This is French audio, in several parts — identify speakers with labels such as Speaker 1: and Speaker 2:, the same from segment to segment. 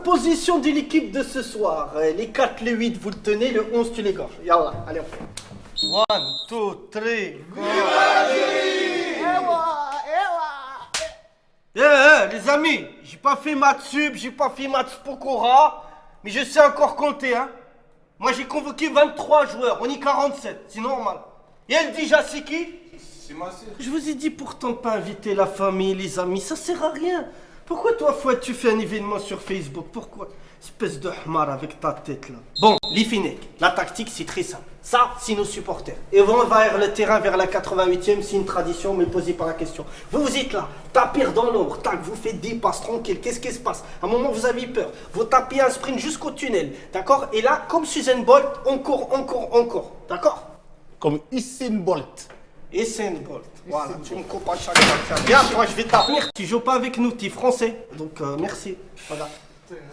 Speaker 1: composition de l'équipe de ce soir. Les 4, les 8, vous le tenez, le 11, tu l'égorges. Yallah, allez, on fait. 1, 2, 3, go. Les amis, j'ai pas fait maths sup, j'ai pas fait maths pokora, mais je sais encore compter, hein. Moi, j'ai convoqué 23 joueurs, on est 47, c'est normal. Et elle déjà, c'est qui?
Speaker 2: C'est ma sœur.
Speaker 1: Je vous ai dit pourtant pas inviter la famille, les amis, ça sert à rien. Pourquoi toi, Fouad, tu fais un événement sur Facebook? Pourquoi? Espèce de hmar avec ta tête là. Bon, l'Ifinek, la tactique c'est très simple. Ça, c'est nos supporters. Et on va vers le terrain vers la 88e, c'est une tradition, mais posez pas la question. Vous êtes là, tapez dans l'ombre, tac, vous faites des passes tranquilles. Qu'est-ce qui se passe? À un moment, vous avez peur. Vous tapez un sprint jusqu'au tunnel, d'accord? Et là, comme Usain Bolt, on court, d'accord?
Speaker 2: Comme Usain Bolt.
Speaker 1: Usain Bolt. Voilà, tu me coupes à chaque fois. Viens, toi, je vais t'appeler. Tu joues pas avec nous, tu es français. Donc, merci. Voilà.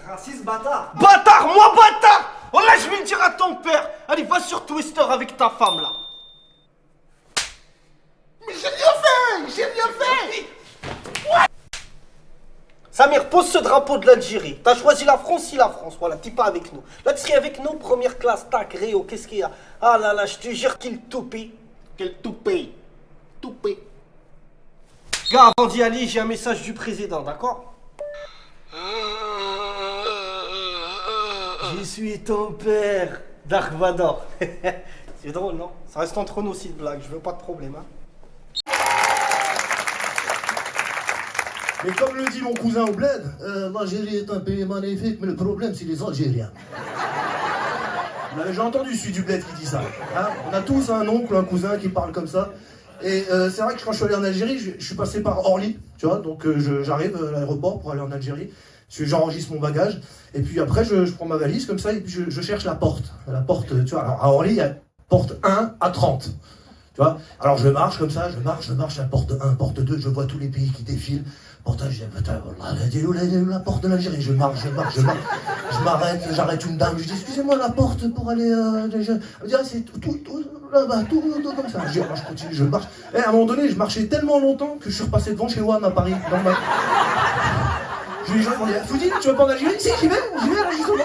Speaker 3: Raciste bâtard.
Speaker 1: Bâtard, moi bâtard! Oh là, je vais le dire à ton père. Allez, va sur Twister avec ta femme là.
Speaker 2: Mais j'ai rien fait.
Speaker 1: Samir, pose ce drapeau de l'Algérie. T'as choisi la France, c'est la France. Voilà, t'es pas avec nous. Là, tu serais avec nous, première classe, tac, Réo, qu'est-ce qu'il y a? Ah là là, je te jure qu'il toupie.
Speaker 2: Quel toupé. Toupé.
Speaker 1: Gars, avant d'y aller, j'ai un message du président, d'accord? Je suis ton père, Dark Vador. C'est drôle, non? Ça reste entre nous aussi de blague, je veux pas de problème, hein.
Speaker 4: Mais comme le dit mon cousin au bled, l'Algérie est un pays magnifique, mais le problème c'est les Algériens. Vous l'avez déjà entendu celui du bled qui dit ça, hein? On a tous un oncle, un cousin qui parle comme ça. Et c'est vrai que quand je suis allé en Algérie, je suis passé par Orly, tu vois, donc j'arrive à l'aéroport pour aller en Algérie. J'enregistre mon bagage, et puis après je prends ma valise comme ça, et puis je cherche la porte. La porte, tu vois, alors à Orly, il y a porte 1 à 30. Tu vois, alors je marche comme ça, je marche, la porte 1, porte 2, je vois tous les pays qui défilent. Pourtant, je dis, putain, la porte de l'Algérie, je marche, je m'arrête, j'arrête une dame, je dis, excusez-moi, la porte pour aller, elle me dit, ah, c'est tout, là-bas, tout comme ça. Je dis, alors, je continue, je marche. Et à un moment donné, je marchais tellement longtemps que je suis repassé devant chez WAM à Paris, normal. Je lui dis, on dit, Foudine, tu vas pas en Algérie? Si, j'y vais là, justement.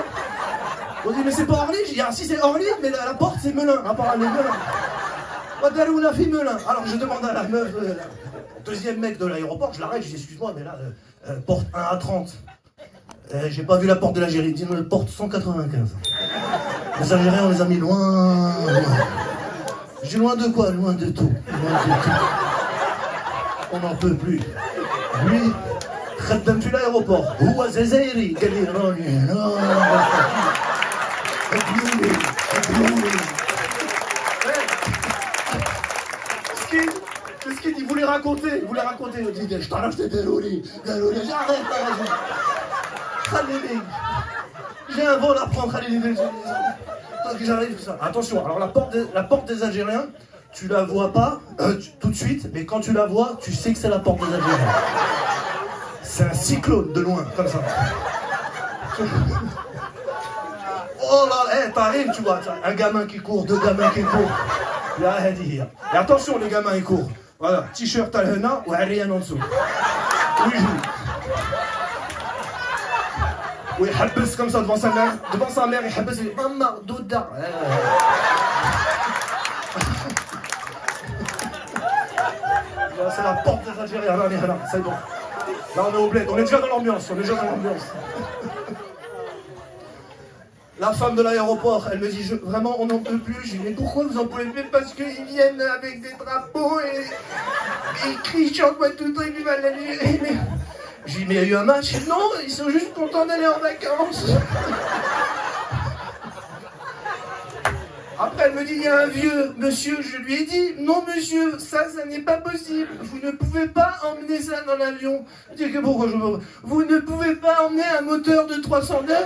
Speaker 4: On dit, mais c'est pas Orly? J'ai dit, ah si, c'est Orly, mais la porte, c'est Melun, apparemment, Melun. Ouadarou, la fille Melun. Alors, je demande à la meuf, deuxième mec de l'aéroport, je l'arrête, je dis, excuse-moi, mais là, porte 1 à 30. J'ai pas vu la porte de l'Algérie, dis-nous, porte 195. Les Algériens, on les a mis loin. Je dis, loin de quoi? Loin de tout. On n'en peut plus. Lui, خدمت l'aéroport. هو جزائري قال لي راني هنا قبلوني. Mesquine, il voulait raconter. Il dit, je t'en acheté des roulis. J'arrête, Khalili. J'ai un vol à prendre, Khalili. Donc j'arrive, tout ça. Attention, alors la porte des Algériens, tu la vois pas tout de suite, mais quand tu la vois, tu sais que c'est la porte des Algériens. C'est un cyclone de loin, comme ça. Oh là, t'arrives, tu vois, un gamin qui court, deux gamins qui courent. Et attention, les gamins, ils courent. Voilà, t-shirt à l'hena ou rien en dessous. Oui, je joue. Oui, il habesse comme ça devant sa mère, il habesse, il dit, maman, douda. C'est la porte des Algériens, là, c'est bon. Là, on est au bled, on est déjà dans l'ambiance, La femme de l'aéroport, elle me dit, vraiment, on n'en peut plus. Je dis, mais pourquoi vous en pouvez plus? Parce qu'ils viennent avec des drapeaux et ils crient, chantent, moi, tout le temps, ils vivent à l'Algérie. Je dis, mais il y a eu un match? Non, ils sont juste contents d'aller en vacances. Après, elle me dit, il y a un vieux monsieur, je lui ai dit, non monsieur, ça n'est pas possible, vous ne pouvez pas emmener ça dans l'avion. Je dis, que pourquoi je veux... Vous ne pouvez pas emmener un moteur de 309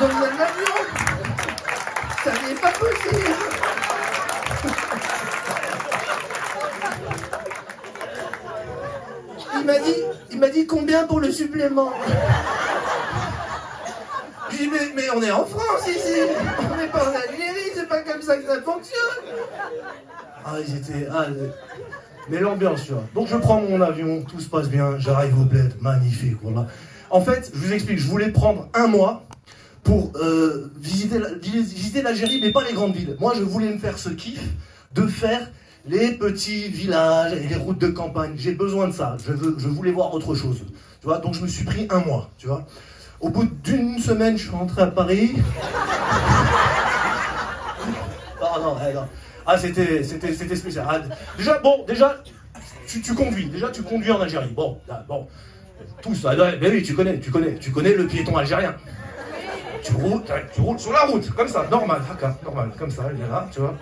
Speaker 4: dans un avion. Ça n'est pas possible. Il m'a dit combien pour le supplément? Je dis, mais on est en France ici, on n'est pas en Algérie, c'est pas comme ça que ça fonctionne. Ah, ils étaient... mais l'ambiance, tu vois. Donc je prends mon avion, tout se passe bien, j'arrive au bled, magnifique, voilà. En fait, je vous explique, je voulais prendre un mois pour visiter l'Algérie, mais pas les grandes villes. Moi, je voulais me faire ce kiff de faire les petits villages et les routes de campagne. J'ai besoin de ça. Je voulais voir autre chose. Tu vois, donc je me suis pris un mois. Tu vois. Au bout d'une semaine, je suis rentré à Paris. Non. Ah, c'était spécial. Ah, déjà, tu conduis. Déjà, tu conduis en Algérie. Bon. Tous. Ben oui, tu connais le piéton algérien. Tu roules sur la route, comme ça, normal, comme ça, il est là, tu vois.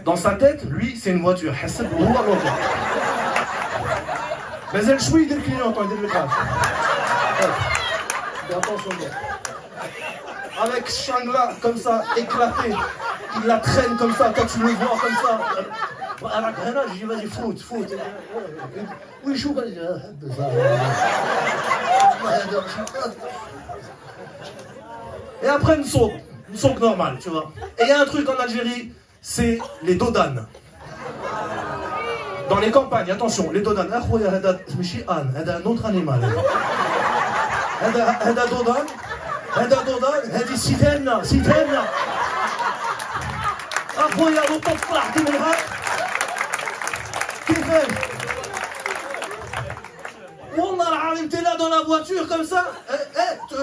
Speaker 4: Dans sa tête, lui, c'est une voiture. Mais elle chouille des clients quand il est le grave. Fais attention, avec Shangla, comme ça, éclaté, il la traîne comme ça, quand tu le vois comme ça. Alors, j'ai dit, vas-y, fout. Oui, je suis Et après une souk normale, tu vois. Et il y a un truc en Algérie, c'est les dodanes. Dans les campagnes, attention, les dodanes. C'est un autre animal. هذا dodan, هذه سيتانا. أخويا وقف طلعت منها. كيفاش؟ والله العظيم t'es là dans la voiture comme ça.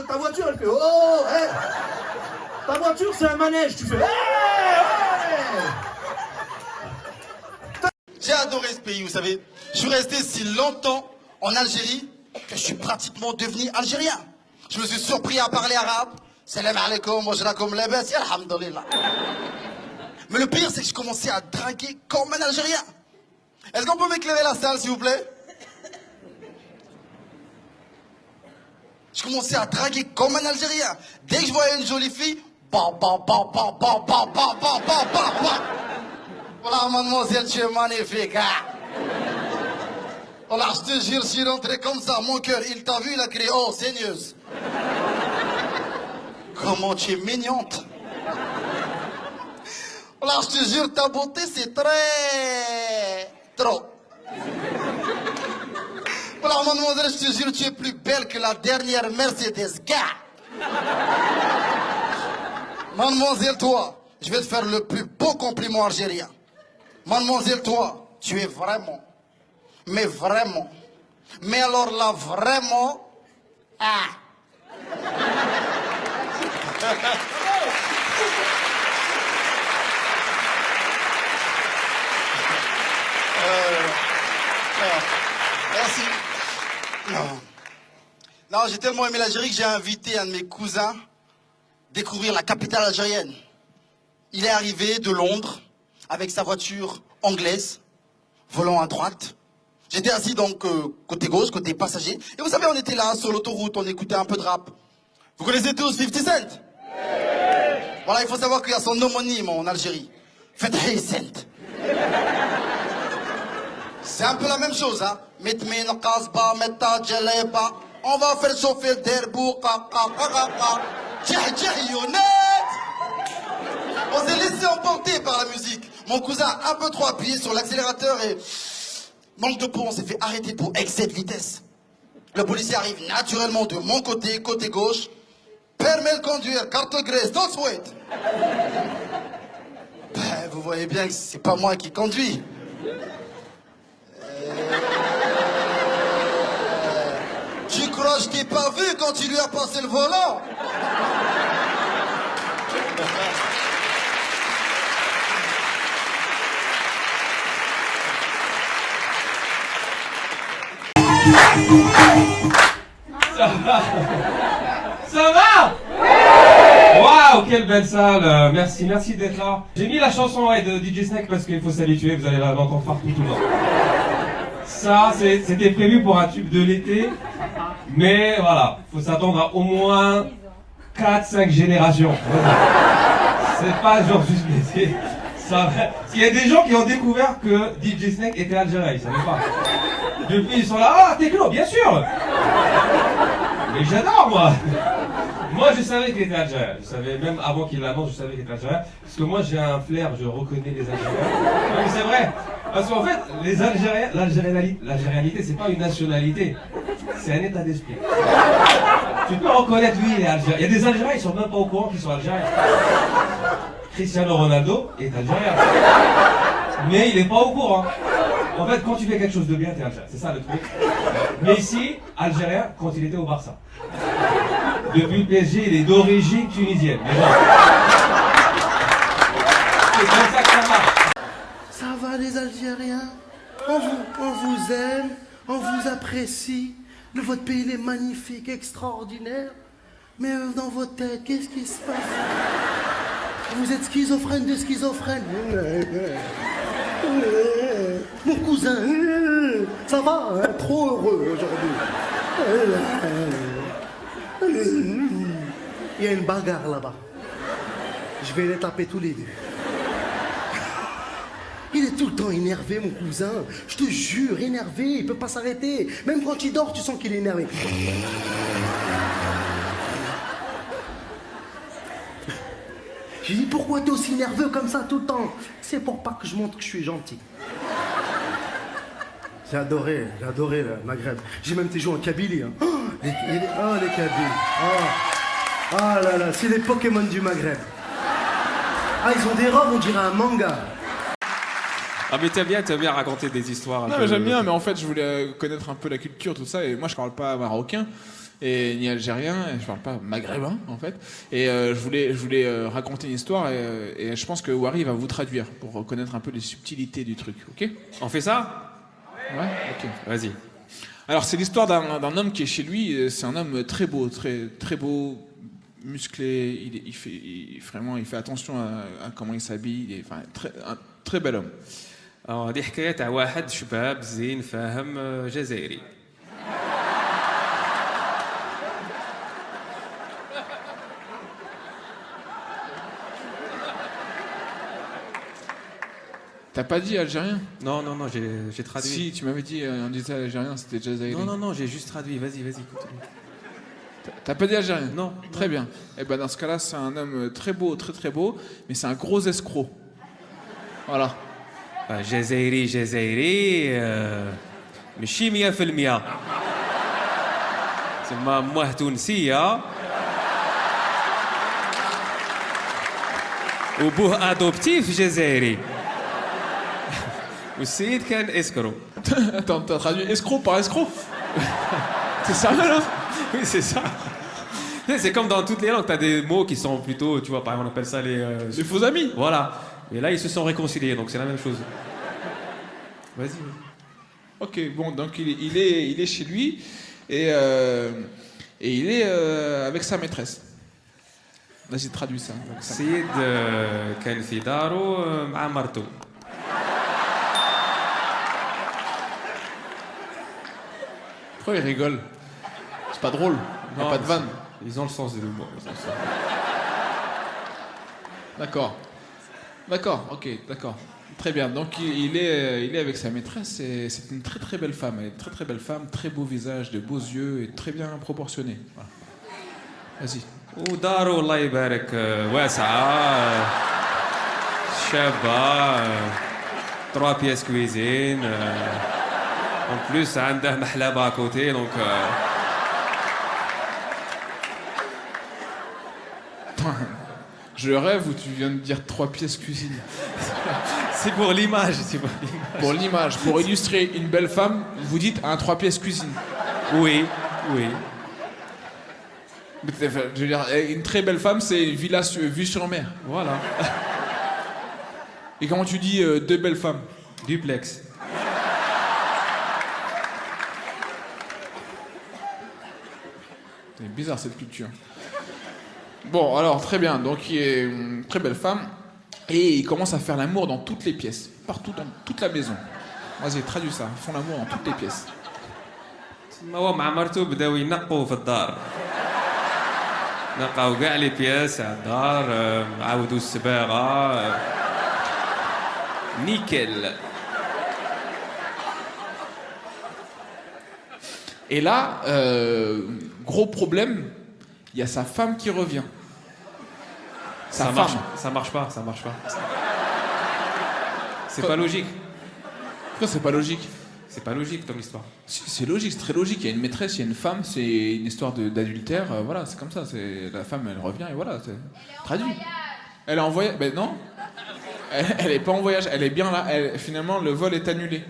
Speaker 4: Ta voiture elle fait oh. Ta voiture c'est un manège, tu fais.
Speaker 5: J'ai adoré ce pays, vous savez. Je suis resté si longtemps en Algérie que je suis pratiquement devenu algérien. Je me suis surpris à parler arabe. Salam alaikum, wajrakum labas, alhamdulillah. Mais le pire, c'est que je commençais à draguer comme un Algérien. Est-ce qu'on peut m'éclairer la salle, s'il vous plaît? Je commençais à draguer comme un Algérien. Dès que je voyais une jolie fille, voilà, mademoiselle, tu es magnifique. Hein? Voilà, je te jure, je suis rentré comme ça. Mon cœur, il t'a vu, il a crié, oh, saigneuse. Comment tu es mignonne. Voilà, je te jure, ta beauté, c'est trop. Voilà, mademoiselle, je te jure, tu es plus belle que la dernière Mercedes. Gars. Mademoiselle, toi, je vais te faire le plus beau compliment algérien. Mademoiselle, toi, tu es vraiment, mais vraiment, mais alors là, vraiment, Merci. Non, j'ai tellement aimé l'Algérie que j'ai invité un de mes cousins découvrir la capitale algérienne. Il est arrivé de Londres avec sa voiture anglaise, volant à droite. J'étais assis donc côté gauche, côté passager. Et vous savez, on était là sur l'autoroute, on écoutait un peu de rap. Vous connaissez tous 50 Cent? Voilà, il faut savoir qu'il y a son homonyme en Algérie. 50 Cent. C'est un peu la même chose, hein. On va faire chauffer le derbou. On s'est laissé emporter par la musique. Mon cousin a un peu trop appuyé sur l'accélérateur et... manque de peau, on s'est fait arrêter pour excès de vitesse. Le policier arrive naturellement de mon côté, côté gauche. Permet de conduire, carte grise, don't wait. Ben, vous voyez bien que c'est pas moi qui conduis. Tu crois que je t'ai pas vu quand tu lui as passé le volant?
Speaker 6: Ça va? Waouh, quelle belle salle. Merci d'être là. J'ai mis la chanson de DJ Snake parce qu'il faut s'habituer, vous allez l'entendre partout tout le temps. Ça, c'était prévu pour un tube de l'été, mais voilà, faut s'attendre à au moins 4-5 générations. C'est pas genre juste l'été. Parce qu'il y a des gens qui ont découvert que DJ Snake était algérien, ils savaient pas. Depuis, ils sont là, ah, techno, bien sûr. Mais j'adore, moi. Moi, je savais qu'il était algérien. Je savais, même avant qu'il l'annonce, je savais qu'il était algérien. Parce que moi, j'ai un flair, je reconnais les Algériens. Non, mais c'est vrai. Parce qu'en fait, les Algériens, l'algérianité, c'est pas une nationalité. c'est un état d'esprit. Tu peux reconnaître, lui, il est algérien. Il y a des Algériens, ils sont même pas au courant qu'ils sont algériens. Cristiano Ronaldo est algérien. Mais il est pas au courant. En fait, quand tu fais quelque chose de bien, t'es algérien. C'est ça le truc. Mais ici, algérien, quand il était au Barça. Depuis le PSG, il est d'origine tunisienne. Mais bon. C'est comme ça que ça marche.
Speaker 7: Ça va les Algériens? On vous aime, on vous apprécie. Votre pays il est magnifique, extraordinaire. Mais dans votre tête, qu'est-ce qui se passe? Vous êtes schizophrène de schizophrène. Mon cousin, ça va, hein? Trop heureux aujourd'hui. Il y a une bagarre là-bas. Je vais les taper tous les deux. Il est tout le temps énervé, mon cousin. Je te jure, énervé, il peut pas s'arrêter. Même quand il dort, tu sens qu'il est énervé. J'ai dit, pourquoi t'es aussi nerveux comme ça tout le temps? C'est pour pas que je montre que je suis gentil. J'ai adoré le Maghreb. J'ai même été joué en Kabylie. Hein. Les Kabyles. Ah là là, c'est les Pokémon du Maghreb. Ah, ils ont des robes, on dirait un manga.
Speaker 6: Ah mais t'aimes bien raconter des histoires un
Speaker 8: non,
Speaker 6: peu...
Speaker 8: mais j'aime bien, mais en fait, je voulais connaître un peu la culture, tout ça, et moi, je parle pas marocain, et ni algérien, et je parle pas maghrébin, en fait, et je voulais raconter une histoire, et je pense que Wari va vous traduire, pour connaître un peu les subtilités du truc, ok?
Speaker 6: On fait ça?
Speaker 8: Ouais, ok.
Speaker 6: Vas-y.
Speaker 8: Alors, c'est l'histoire d'un homme qui est chez lui, c'est un homme très beau, très beau, musclé, il fait attention à comment il s'habille, un très bel homme.
Speaker 6: هذه حكاية تاع واحد شباب زين فاهم جزائري.
Speaker 8: T'as pas dit algérien?
Speaker 6: Non, j'ai traduit.
Speaker 8: Si, tu m'avais dit, on disait algérien, c'était jazairi.
Speaker 6: Non, j'ai juste traduit. Vas-y, continue.
Speaker 8: T'as pas dit algérien?
Speaker 6: Non.
Speaker 8: Très bien. Et ben dans ce cas-là, c'est un homme très beau, très beau, mais c'est un gros escroc. Voilà.
Speaker 6: جزائري ماشي 100%. تسمى مواه تونسية وبوه ادوبتيف جزائري والسيد كان اسكرو.
Speaker 8: Attends, t'as traduit escroc par escroc? C'est sérieux là?
Speaker 6: Oui, c'est ça. C'est comme dans toutes les langues, t'as des mots qui sont plutôt, tu vois, par exemple on appelle ça
Speaker 8: Les faux amis.
Speaker 6: Voilà. Et là ils se sont réconciliés, donc c'est la même chose. Vas-y.
Speaker 8: Ok, bon, donc il est chez lui et il est avec sa maîtresse. Vas-y, traduis ça.
Speaker 6: السيد كان في داره مع مرته.
Speaker 8: Pourquoi il rigole? C'est pas drôle. Il n'y a pas de vanne.
Speaker 6: Ils ont le sens de l'humour.
Speaker 8: D'accord, ok, d'accord. Très bien, donc il est avec sa maîtresse et c'est une très belle femme. Elle est une très belle femme, très beau visage, de beaux yeux et très bien proportionnée. Voilà. Vas-y.
Speaker 6: وداره الله يبارك واسعة شابة 3 pièces cuisine en plus عنده محلبة à côté donc
Speaker 8: Je rêve où tu viens de dire 3 pièces cuisine.
Speaker 6: c'est pour l'image,
Speaker 8: Pour l'image, pour illustrer une belle femme, vous dites un 3 pièces cuisine.
Speaker 6: Oui.
Speaker 8: Mais, je veux dire, une très belle femme, c'est une villa vue sur mer.
Speaker 6: Voilà.
Speaker 8: Et comment tu dis 2 belles femmes?
Speaker 6: Duplex.
Speaker 8: C'est bizarre cette culture. Bon, alors très bien. Donc il est une très belle femme et il commence à faire l'amour dans toutes les pièces, partout dans toute la maison. Vas-y, traduis ça. Ils font l'amour dans toutes les pièces.
Speaker 6: هو مع مرته بداو ينقوا في الدار. نقاو كاع لي بياس على الدار عاودوا السباغه نيكل.
Speaker 8: Et là, gros problème, il y a sa femme qui revient.
Speaker 6: Ça marche pas. C'est pas logique.
Speaker 8: Pourquoi c'est pas logique?
Speaker 6: C'est pas logique ton histoire.
Speaker 8: C'est logique, c'est très logique. Il y a une maîtresse, il y a une femme, c'est une histoire d'adultère. Voilà, c'est comme ça. La femme, elle revient et voilà, c'est traduit. Elle est en voyage. Ben non. Elle est pas en voyage. Elle est bien là. Finalement, le vol est annulé.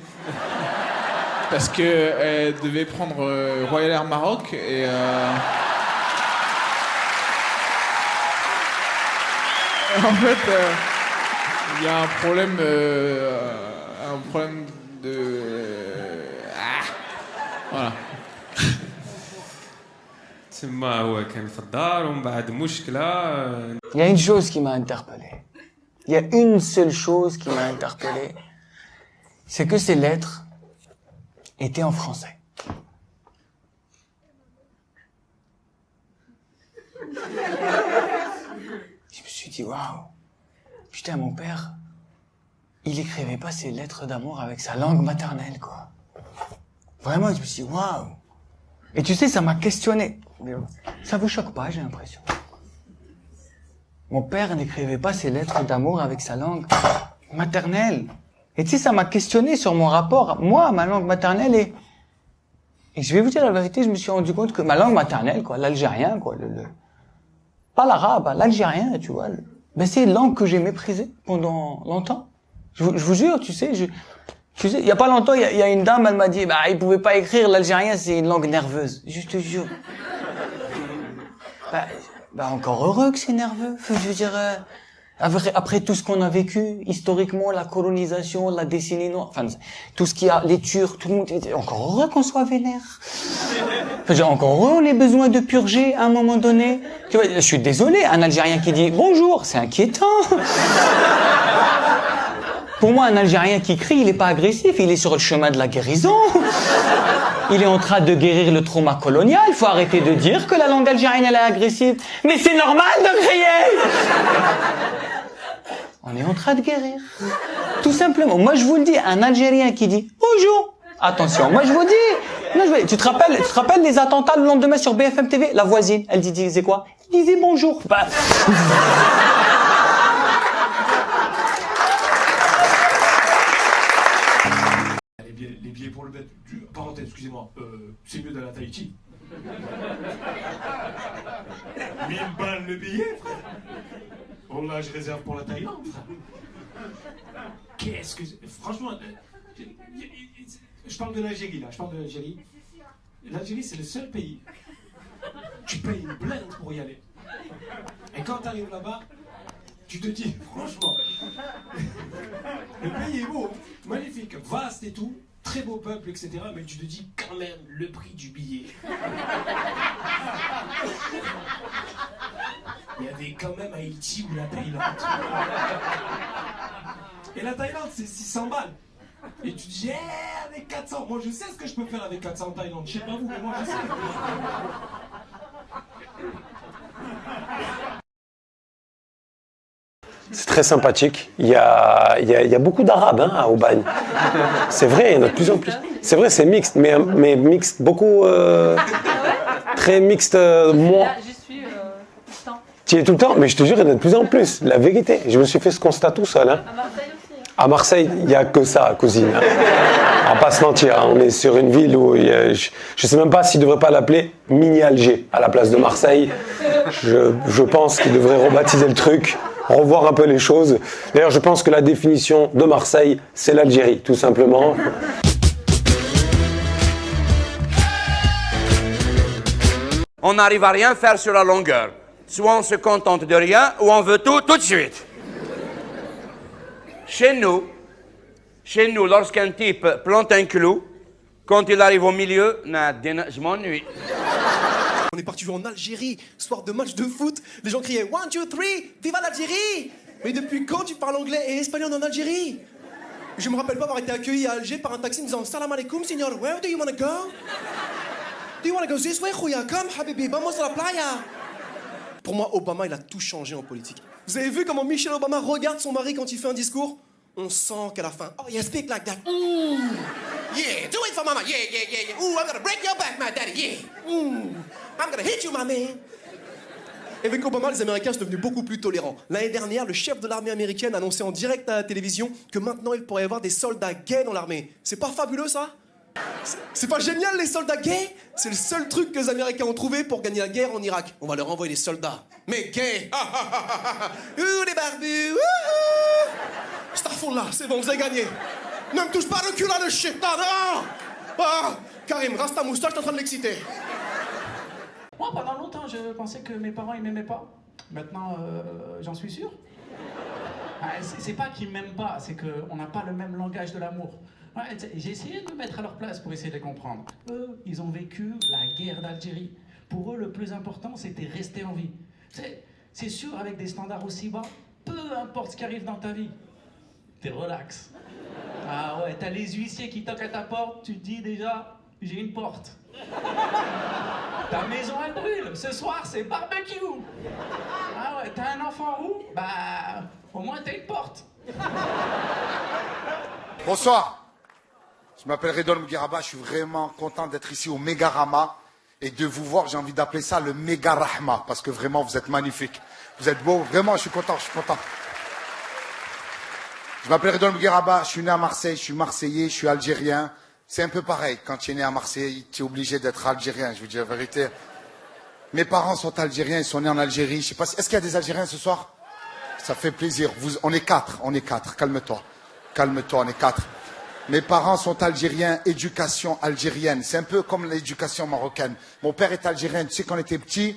Speaker 8: Parce que elle devait prendre Royal Air Maroc et. En fait, il y a un problème de. Voilà.
Speaker 6: تما هو كان في الدار ومن بعد مشكلة.
Speaker 9: Il y a une chose qui m'a interpellé. Il y a une seule chose qui m'a interpellé. C'est que ces lettres étaient en français. Je me suis dit, waouh, putain, mon père, il écrivait pas ses lettres d'amour avec sa langue maternelle, quoi. Vraiment, je me suis dit, waouh. Et tu sais, ça m'a questionné. Ça vous choque pas, j'ai l'impression. Mon père n'écrivait pas ses lettres d'amour avec sa langue maternelle. Et tu sais, ça m'a questionné sur mon rapport, moi, à ma langue maternelle. Et je vais vous dire la vérité, je me suis rendu compte que ma langue maternelle, quoi, l'algérien, quoi, pas l'arabe, l'algérien, tu vois, ben c'est une langue que j'ai méprisée pendant longtemps. Je vous jure, tu sais, il y a pas longtemps, il y a une dame, elle m'a dit, bah, il pouvait pas écrire, l'algérien, c'est une langue nerveuse. Je te jure. Bah, encore heureux que c'est nerveux. Je veux dire, après tout ce qu'on a vécu, historiquement, la colonisation, la décennie noire, enfin, tout ce qu'il y a, les Turcs, tout le monde, encore heureux qu'on soit vénère. Encore heureux, on ait besoin de purger à un moment donné. Tu vois, je suis désolé, un Algérien qui dit bonjour, c'est inquiétant. Pour moi, un Algérien qui crie, il est pas agressif, il est sur le chemin de la guérison. Il est en train de guérir le trauma colonial. Il faut arrêter de dire que la langue algérienne, elle est agressive. Mais c'est normal de crier! On est en train de guérir. Tout simplement. Moi, je vous le dis, un Algérien qui dit bonjour. Attention, moi, je vous dis. Tu te rappelles les attentats le lendemain sur BFM TV? La voisine, elle disait quoi? Elle disait bonjour. Bah...
Speaker 4: Les billets pour le bête, parenthèse, excusez-moi, c'est mieux d'aller à Tahiti. 1000 balles le billet, frère. Bon là, je réserve pour la Thaïlande, frère. Qu'est-ce que... Franchement, je parle de l'Algérie, là, L'Algérie, c'est le seul pays. Tu payes une blinde pour y aller. Et quand t'arrives là-bas, tu te dis, franchement, le pays est beau, magnifique, vaste et tout, très beau peuple, etc. Mais tu te dis quand même le prix du billet. Il y avait quand même Haïti ou la Thaïlande. Et la Thaïlande, c'est 600 balles. Et tu te dis, avec 400, moi je sais ce que je peux faire avec 400 en Thaïlande. Je sais pas vous, mais moi je sais.
Speaker 10: C'est très sympathique. Il y a beaucoup d'Arabes hein, à Aubagne. C'est vrai, il y en a de plus en plus. C'est vrai, c'est mixte, mais mixte beaucoup... très mixte, moi.
Speaker 11: Là, j'y suis tout le temps.
Speaker 10: Tu y es tout le temps, mais je te jure, il y en a de plus en plus. La vérité. Je me suis fait ce constat tout seul. Hein.
Speaker 11: À Marseille aussi. Hein.
Speaker 10: À Marseille, il n'y a que ça, cousine. Hein. On va pas se mentir, hein. On est sur une ville où je sais même pas s'ils ne devraient pas l'appeler mini-Alger à la place de Marseille. Je pense qu'ils devraient rebaptiser le truc, revoir un peu les choses. D'ailleurs, je pense que la définition de Marseille, c'est l'Algérie, tout simplement.
Speaker 12: On n'arrive à rien faire sur la longueur. Soit on se contente de rien, ou on veut tout de suite. Chez nous, lorsqu'un type plante un clou, quand il arrive au milieu, je m'ennuie.
Speaker 3: On est parti jouer en Algérie, soir de match de foot. Les gens criaient 1, 2, 3, viva l'Algérie! Mais depuis quand tu parles anglais et espagnol en Algérie? Je me rappelle pas avoir été accueilli à Alger par un taxi me disant Salam alaikum, senor, where do you wanna go? Do you wanna go this way, Khouya? Come, habibi, vamos a la playa. Pour moi, Obama, il a tout changé en politique. Vous avez vu comment Michelle Obama regarde son mari quand il fait un discours? On sent qu'à la fin, oh yeah, speak like that. Ooh. Yeah, do it for mama. Yeah, yeah, yeah, yeah. Ooh, I'm gonna break your back, my daddy. Yeah. Ooh, I'm gonna hit you, my man. Et avec Obama, les Américains sont devenus beaucoup plus tolérants. L'année dernière, le chef de l'armée américaine annonçait en direct à la télévision que maintenant, il pourrait y avoir des soldats gays dans l'armée. C'est pas fabuleux, ça? C'est pas génial, les soldats gays? C'est le seul truc que les Américains ont trouvé pour gagner la guerre en Irak. On va leur envoyer des soldats. Mais gays! Ouh, les barbus! Starfallah, c'est bon, vous avez gagné. Ne me touche pas le cul là, le shit! Karim, rase ta moustache, t'es en train de l'exciter.
Speaker 13: Moi, pendant longtemps, je pensais que mes parents, ils m'aimaient pas. Maintenant, j'en suis sûr. C'est pas qu'ils m'aiment pas, c'est qu'on n'a pas le même langage de l'amour. Ouais, j'ai essayé de me mettre à leur place pour essayer de les comprendre. Eux, ils ont vécu la guerre d'Algérie. Pour eux, le plus important, c'était rester en vie. C'est sûr, avec des standards aussi bas, peu importe ce qui arrive dans ta vie, t'es relax. Ah ouais, t'as les huissiers qui toquent à ta porte, tu te dis déjà, j'ai une porte. Ta maison, elle brûle. Ce soir, c'est barbecue. Ah ouais, t'as un enfant roux, bah, au moins t'as une porte.
Speaker 14: Bonsoir. Je m'appelle Redon Mouguiraba, je suis vraiment content d'être ici au Mégarama et de vous voir, j'ai envie d'appeler ça le Mégarahma, parce que vraiment vous êtes magnifiques. Vous êtes beaux, vraiment je suis content, Je m'appelle Redon Mouguiraba, je suis né à Marseille, je suis marseillais, je suis algérien. C'est un peu pareil, quand tu es né à Marseille, tu es obligé d'être algérien, je vous dis la vérité. Mes parents sont algériens, ils sont nés en Algérie, je sais pas, est-ce qu'il y a des Algériens ce soir? Ça fait plaisir, on est quatre, calme-toi, on est quatre. Mes parents sont algériens, éducation algérienne. C'est un peu comme l'éducation marocaine. Mon père est algérien. Tu sais, quand on était petit,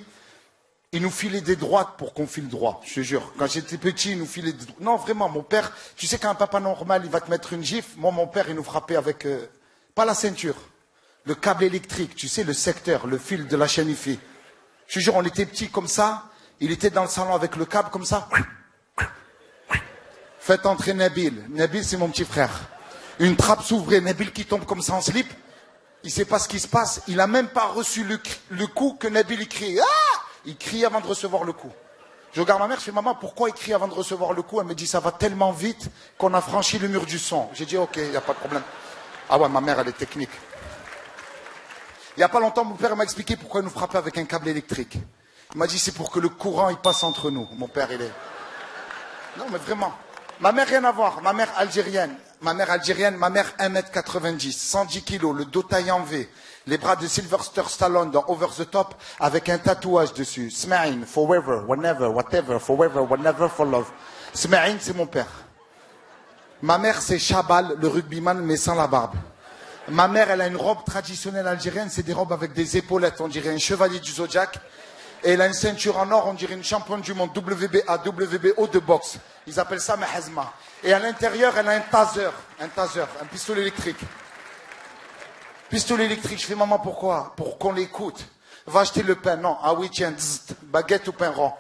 Speaker 14: il nous filait des droites pour qu'on file droit. Je te jure. Quand j'étais petit, il nous filait des droites. Non, vraiment, mon père, tu sais qu'un papa normal, il va te mettre une gifle. Moi, mon père, il nous frappait avec, pas la ceinture, le câble électrique, tu sais, le secteur, le fil de la chaîne IFI. Je te jure, on était petits comme ça. Il était dans le salon avec le câble comme ça. Faites entrer Nabil. Nabil, c'est mon petit frère. Une trappe s'ouvrait, Nabil qui tombe comme ça en slip. Il ne sait pas ce qui se passe. Il n'a même pas reçu le coup que Nabil il crie. Ah! Il crie avant de recevoir le coup. Je regarde ma mère, je fais maman, pourquoi il crie avant de recevoir le coup? Elle me dit ça va tellement vite qu'on a franchi le mur du son. J'ai dit ok, il n'y a pas de problème. Ah ouais, ma mère elle est technique. Il n'y a pas longtemps, mon père m'a expliqué pourquoi il nous frappait avec un câble électrique. Il m'a dit c'est pour que le courant il passe entre nous. Mon père il est... Non mais vraiment. Ma mère rien à voir, ma mère algérienne. Ma mère 1m90, 110 kilos, le dos taillé en V, les bras de Sylvester Stallone dans Over the Top avec un tatouage dessus. Smaïn, forever, whenever, whatever, forever, whenever, for love. Smaïn, c'est mon père. Ma mère, c'est Chabal, le rugbyman, mais sans la barbe. Ma mère, elle a une robe traditionnelle algérienne, c'est des robes avec des épaulettes, on dirait un chevalier du Zodiac. Et elle a une ceinture en or, on dirait une championne du monde WBA, WBO de boxe. Ils appellent ça Mahazma. Et à l'intérieur, elle a un taser, un pistolet électrique. Pistolet électrique, je fais maman pourquoi? Pour qu'on l'écoute. Va acheter le pain, non. Ah oui, tiens, baguette ou pain rond.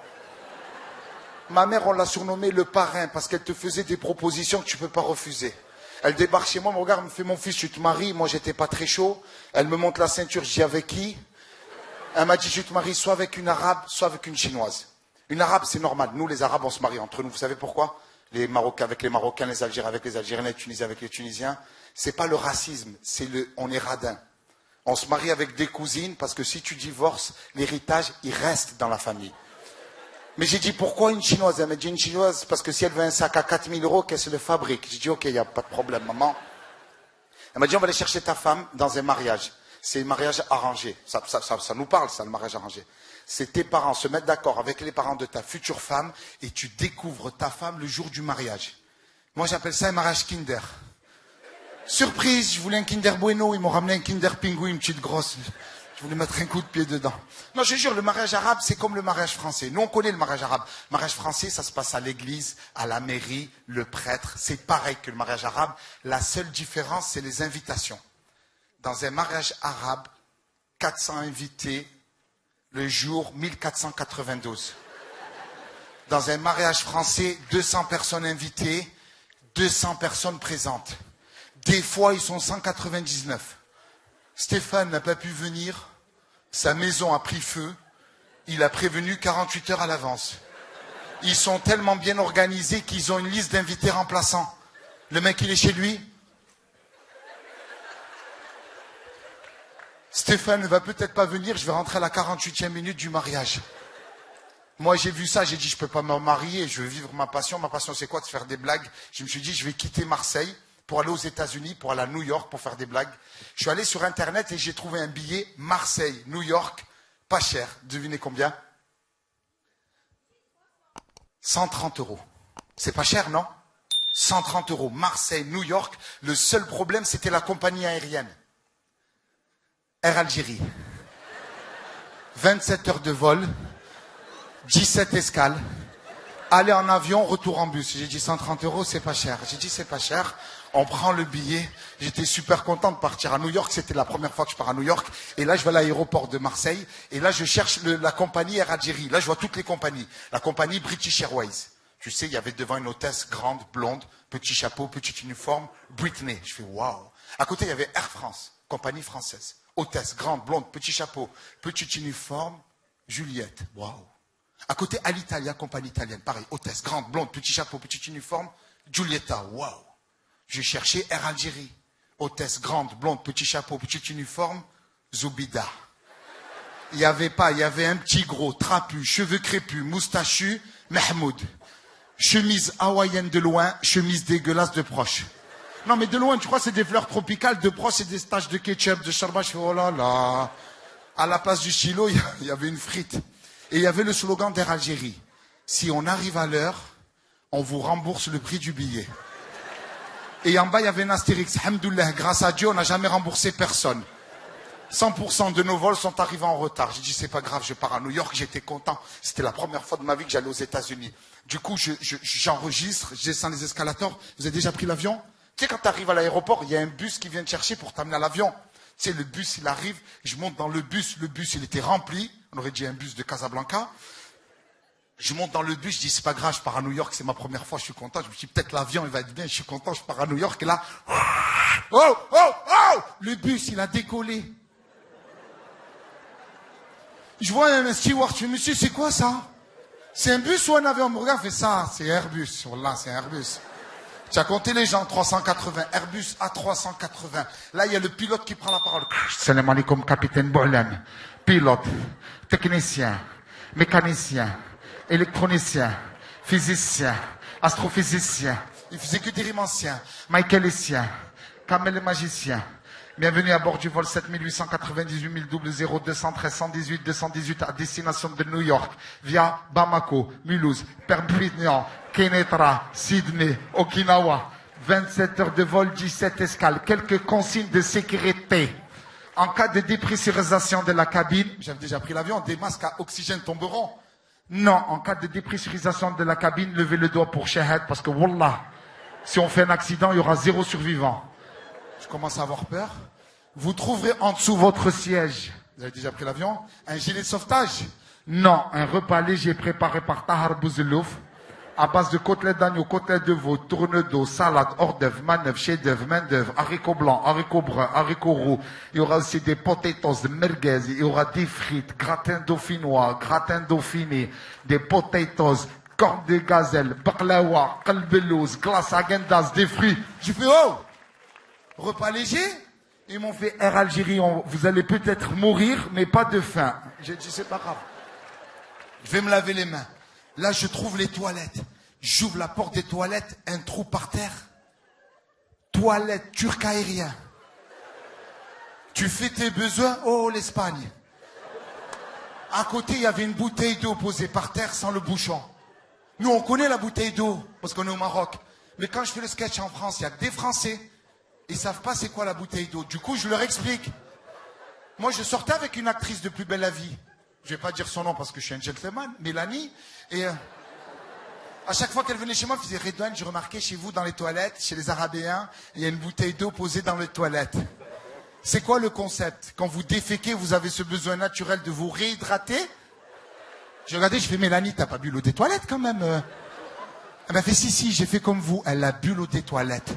Speaker 14: Ma mère, on l'a surnommée le parrain parce qu'elle te faisait des propositions que tu ne peux pas refuser. Elle débarque chez moi, me regarde, me fait mon fils, tu te maries. Moi, j'étais pas très chaud. Elle me montre la ceinture, je dis avec qui? Elle m'a dit, je te marie soit avec une arabe, soit avec une chinoise. Une arabe, c'est normal. Nous, les arabes, on se marie entre nous. Vous savez pourquoi? Les Marocains avec les Marocains, les Algériens avec les Algériens, les Tunisiens avec les Tunisiens. C'est pas le racisme, on est radin. On se marie avec des cousines parce que si tu divorces, l'héritage, il reste dans la famille. Mais j'ai dit, pourquoi une chinoise? Elle m'a dit, une chinoise, parce que si elle veut un sac à 4000 €, qu'elle se le fabrique. J'ai dit, ok, il n'y a pas de problème, maman. Elle m'a dit, on va aller chercher ta femme dans un mariage. C'est un mariage arrangé. Ça nous parle, ça, le mariage arrangé. C'est tes parents se mettent d'accord avec les parents de ta future femme et tu découvres ta femme le jour du mariage. Moi, j'appelle ça un mariage Kinder. Surprise, je voulais un Kinder Bueno, ils m'ont ramené un Kinder Pingouin, une petite grosse. Je voulais mettre un coup de pied dedans. Non, je jure, le mariage arabe, c'est comme le mariage français. Nous, on connaît le mariage arabe. Le mariage français, ça se passe à l'église, à la mairie, le prêtre. C'est pareil que le mariage arabe. La seule différence, c'est les invitations. Dans un mariage arabe, 400 invités, le jour 1492. Dans un mariage français, 200 personnes invitées, 200 personnes présentes. Des fois, ils sont 199. Stéphane n'a pas pu venir, sa maison a pris feu, il a prévenu 48 heures à l'avance. Ils sont tellement bien organisés qu'ils ont une liste d'invités remplaçants. Le mec, il est chez lui. Stéphane ne va peut-être pas venir, je vais rentrer à la 48e minute du mariage. Moi, j'ai vu ça, j'ai dit, je peux pas me marier, je veux vivre ma passion. Ma passion, c'est quoi? De faire des blagues. Je me suis dit, je vais quitter Marseille pour aller aux États-Unis, pour aller à New York, pour faire des blagues. Je suis allé sur Internet et j'ai trouvé un billet Marseille, New York, pas cher. Devinez combien? 130 €. C'est pas cher, non? 130 €. Marseille, New York. Le seul problème, c'était la compagnie aérienne. Air Algérie. 27 heures de vol, 17 escales. Aller en avion, retour en bus. J'ai dit 130 €, c'est pas cher. J'ai dit c'est pas cher. On prend le billet. J'étais super content de partir à New York. C'était la première fois que je pars à New York. Et là, je vais à l'aéroport de Marseille. Et là, je cherche la compagnie Air Algérie. Là, je vois toutes les compagnies. La compagnie British Airways. Tu sais, il y avait devant une hôtesse grande, blonde, petit chapeau, petit uniforme, Britney. Je fais waouh. À côté, il y avait Air France, compagnie française. Hôtesse grande, blonde, petit chapeau, petit uniforme, Juliette. Waouh. À côté, Alitalia, compagnie italienne. Pareil, hôtesse grande, blonde, petit chapeau, petit uniforme, Giulietta. Waouh. J'ai cherché Air Algérie. Hôtesse grande, blonde, petit chapeau, petit uniforme, Zoubida. Il n'y avait pas, il y avait un petit gros, trapu, cheveux crépus, moustachu, Mahmoud. Chemise hawaïenne de loin, chemise dégueulasse de proche. Non mais de loin, tu crois que c'est des fleurs tropicales, de proche c'est des stages de ketchup, de charba, je fais oh là là. À la place du stylo, il y avait une frite. Et il y avait le slogan d'Air Algérie. Si on arrive à l'heure, on vous rembourse le prix du billet. Et en bas, il y avait un astérix. Alhamdoulilah, grâce à Dieu, on n'a jamais remboursé personne. 100% de nos vols sont arrivés en retard. J'ai dit, c'est pas grave, je pars à New York, j'étais content. C'était la première fois de ma vie que j'allais aux États-Unis. Du coup, j'enregistre, je descends les escalators. Vous avez déjà pris l'avion? Tu sais, quand tu arrives à l'aéroport, il y a un bus qui vient te chercher pour t'amener à l'avion. Tu sais, le bus, il arrive, je monte dans le bus, il était rempli. On aurait dit un bus de Casablanca. Je monte dans le bus, je dis, c'est pas grave, je pars à New York, c'est ma première fois, je suis content. Je me dis, peut-être l'avion, il va être bien, je suis content, je pars à New York. Et là, oh, oh, oh, le bus, il a décollé. Je vois un steward, je fais, monsieur, c'est quoi ça? C'est un bus ou un avion? On me regarde, fait ça, c'est Airbus. Voilà, c'est Airbus. Tu as compté les gens, 380, Airbus A380. Là, il y a le pilote qui prend la parole. Salam alaikum, capitaine Boulan. Pilote, technicien, mécanicien, électronicien, physicien, astrophysicien. Il faisait que des rimes anciens. Michaelicien, Kamel le magicien. Bienvenue à bord du vol 7898 000 213 118 218 à destination de New York via Bamako, Mulhouse, Perpignan, Kenitra, Sydney, Okinawa. 27 heures de vol, 17 escales. Quelques consignes de sécurité. En cas de dépressurisation de la cabine, j'avais déjà pris l'avion, des masques à oxygène tomberont. Non, en cas de dépressurisation de la cabine, levez le doigt pour Shahad parce que Wallah, si on fait un accident, il y aura 0 survivant. Je commence à avoir peur. Vous trouverez en dessous votre siège. Vous avez déjà pris l'avion? Un gilet de sauvetage? Non, un repas léger préparé par Tahar Bouzelouf à base de côtelettes d'agneau, côtelettes de veau, tourne d'eau, salade, hors d'œuvre, manœuvre, chef d'œuvre, main d'œuvre, haricots blancs, haricots bruns, haricots roux. Il y aura aussi des potatoes, de merguez, il y aura des frites, gratin dauphinois, gratin dauphiné, des potatoes, cornes de gazelle, baklawa, kalbelouz, glace à guindas, des fruits. J'ai fait oh! Repas léger? Ils m'ont fait Air Algérie, vous allez peut-être mourir, mais pas de faim. J'ai dit, c'est pas grave. Je vais me laver les mains. Là, je trouve les toilettes. J'ouvre la porte des toilettes, un trou par terre. Toilette turc aérien. Tu fais tes besoins, oh l'Espagne. À côté, il y avait une bouteille d'eau posée par terre sans le bouchon. Nous, on connaît la bouteille d'eau, parce qu'on est au Maroc. Mais quand je fais le sketch en France, il y a que des Français. Ils savent pas c'est quoi la bouteille d'eau. Du coup, je leur explique. Moi, je sortais avec une actrice de Plus belle la vie. Je vais pas dire son nom parce que je suis un gentleman, Mélanie. Et à chaque fois qu'elle venait chez moi, elle faisait Redouane, j'ai remarqué chez vous dans les toilettes, chez les Arabéens, il y a une bouteille d'eau posée dans les toilettes. C'est quoi le concept? Quand vous déféquez, vous avez ce besoin naturel de vous réhydrater. J'ai regardé, je fais Mélanie, t'as pas bu l'eau des toilettes quand même? Elle m'a fait si, j'ai fait comme vous. Elle a bu l'eau des toilettes.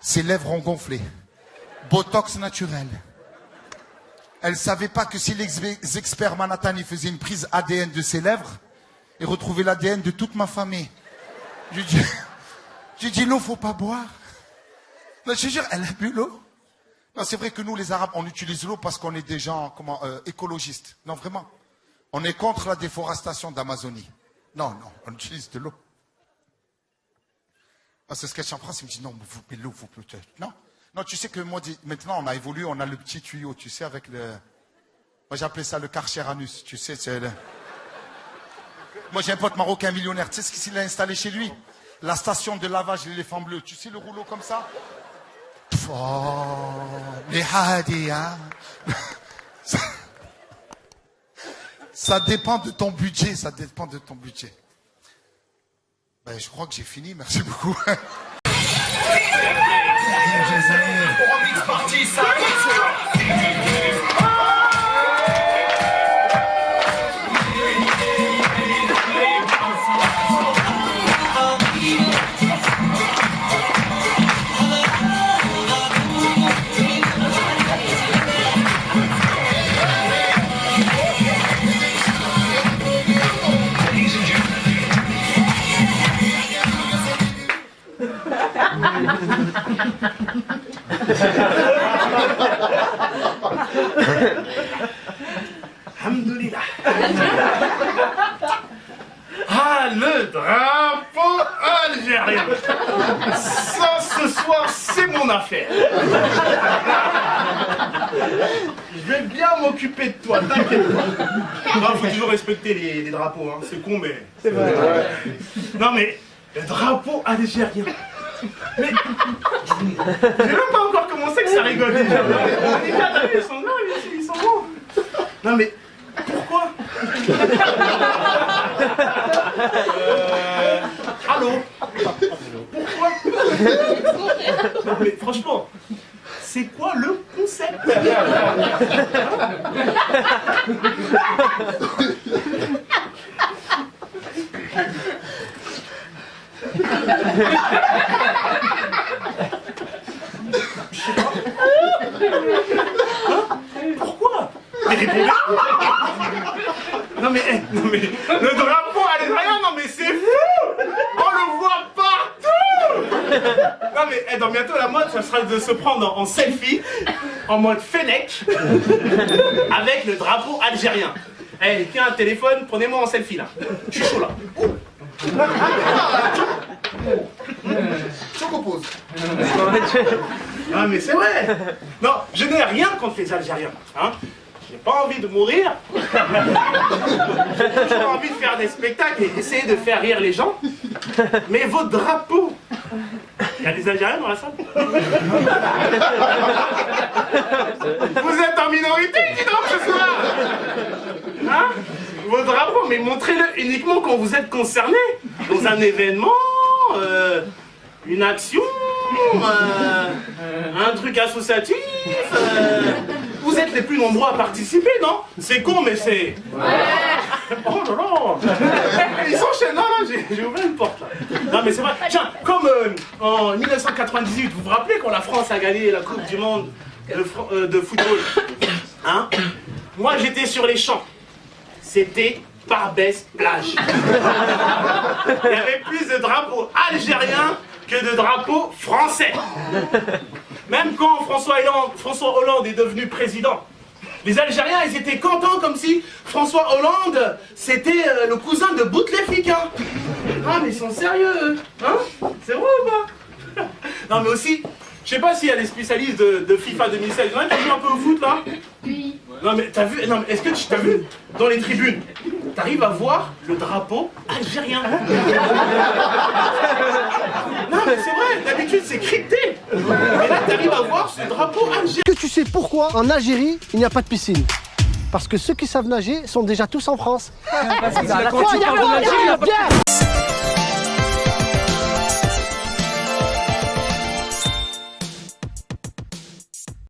Speaker 14: Ses lèvres ont gonflé. Botox naturel. Elle savait pas que si les experts Manhattan ils faisaient une prise ADN de ses lèvres, ils retrouvaient l'ADN de toute ma famille. J'ai dit l'eau, faut pas boire. Non, je te jure, elle a bu l'eau. Non, c'est vrai que nous, les Arabes, on utilise l'eau parce qu'on est des gens écologistes. Non, vraiment. On est contre la déforestation d'Amazonie. Non, on utilise de l'eau. à ce sketch en France, il me dit non, vous pouvez l'eau, vous pouvez. Non. Non, tu sais que moi, maintenant, on a évolué, on a le petit tuyau, tu sais, avec le. Moi, j'appelais ça le Karcher Anus, tu sais, c'est le. Moi, j'ai un pote marocain millionnaire, tu sais ce qu'il a installé chez lui? La station de lavage de l'éléphant bleu, tu sais, le rouleau comme ça? Oh, mais hadi, hein. Ça dépend de ton budget, ça dépend de ton budget. Ben, je crois que j'ai fini, merci beaucoup.
Speaker 4: Alhamdoulilah. Ah, le drapeau algérien. Ça, ce soir, c'est mon affaire. Je vais bien m'occuper de toi, t'inquiète pas. Il faut toujours respecter les drapeaux, hein. C'est con, mais... C'est vrai. Ouais. Non, mais le drapeau algérien. Mais j'ai même pas encore commencé que ça rigole déjà. Les gars, t'as vu, ils sont là, ils sont bons. Non mais pourquoi? Allô? Pourquoi? Non mais franchement, c'est quoi le concept? Pourquoi? Mais répondez. Non mais le drapeau algérien, non mais c'est fou. On le voit partout. Non mais dans bientôt la mode, ça sera de se prendre en selfie, en mode Fennec, avec le drapeau algérien. Eh, tiens un téléphone, prenez-moi en selfie là. Je suis chaud là. Je compose. Ah mais c'est vrai. Non, je n'ai rien contre les Algériens. Hein. J'ai pas envie de mourir. J'ai toujours envie de faire des spectacles et essayer de faire rire les gens. Mais vos drapeaux. Il y a des Algériens dans la salle? Vous êtes en minorité, dis donc, ce soir. Hein? Vos drapeaux, mais montrez-le uniquement quand vous êtes concerné. Dans un événement, une action, un truc associatif. Vous êtes les plus nombreux à participer, non? C'est con, mais c'est... Oh là là. Ils s'enchaînent, non, j'ai ouvert une porte là. Non mais c'est vrai, tiens, comme en 1998, vous vous rappelez quand la France a gagné la Coupe du Monde de football, hein? Moi j'étais sur les champs, c'était Barbès plage. Il y avait plus de drapeaux algériens que de drapeaux français. Même quand François Hollande est devenu président, les Algériens, ils étaient contents comme si François Hollande, c'était le cousin de Bouteflika. Ah, mais ils sont sérieux, hein? C'est vrai ou pas? Non, mais aussi, je sais pas s'il y a des spécialistes de FIFA 2016. Il y en a qui jouent un peu au foot, là? Oui. Non, mais t'as vu, non, mais est-ce que tu t'as vu dans les tribunes, t'arrives à voir le drapeau algérien? Non, mais c'est vrai, d'habitude, c'est crypté. Mais là, t'arrives à voir ce drapeau algérien.
Speaker 15: Est-ce que tu sais pourquoi en Algérie, il n'y a pas de piscine? Parce que ceux qui savent nager sont déjà tous en France.
Speaker 16: Parce que quand tu parles de l'Algérie,